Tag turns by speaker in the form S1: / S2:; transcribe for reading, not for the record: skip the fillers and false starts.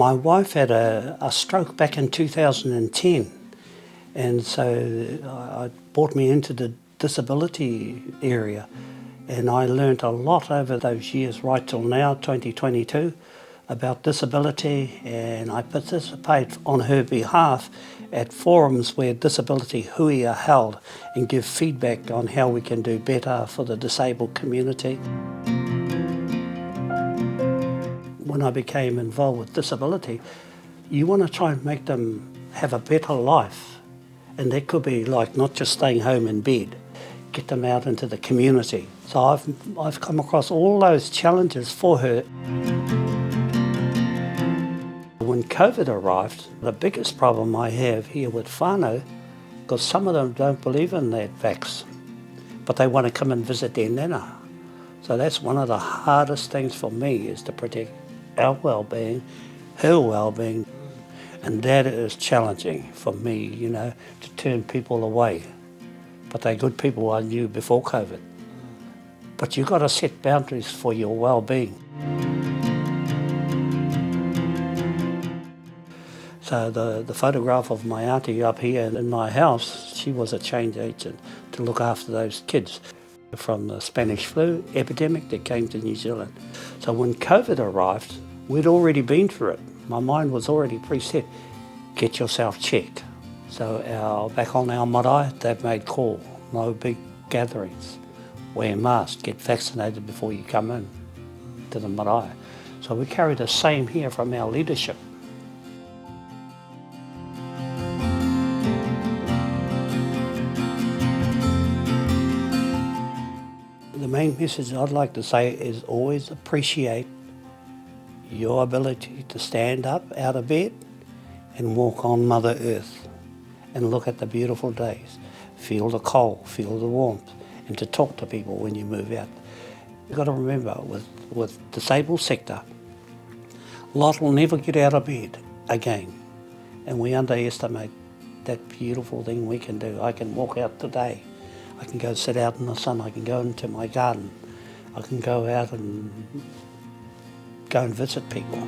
S1: My wife had a stroke back in 2010, and so it brought me into the disability area, and I learnt a lot over those years right till now, 2022, about disability, and I participate on her behalf at forums where disability hui are held and give feedback on how we can do better for the disabled community. When I became involved with disability, you want to try and make them have a better life. And that could be like not just staying home in bed, get them out into the community. So I've come across all those challenges for her. When COVID arrived, the biggest problem I have here with whānau, because some of them don't believe in that vax, but they want to come and visit their nana. So that's one of the hardest things for me, is to protect our well-being, her well-being, and that is challenging for me, to turn people away. But they're good people I knew before COVID. But you've got to set boundaries for your well-being. So the photograph of my auntie up here in my house, she was a change agent to look after those kids from the Spanish flu epidemic that came to New Zealand. So when COVID arrived, we'd already been through it. My mind was already preset. Get yourself checked. So back on our marae, they've made call. No big gatherings. Wear masks. Get vaccinated before you come in to the marae. So we carry the same here from our leadership. The main message I'd like to say is always appreciate your ability to stand up out of bed and walk on Mother Earth and look at the beautiful days, feel the cold, feel the warmth, and to talk to people when you move out. You've got to remember, with disabled sector, a lot will never get out of bed again, and we underestimate that beautiful thing we can do. I can walk out today. I can go sit out in the sun. I can go into my garden. I can go out and go and visit people.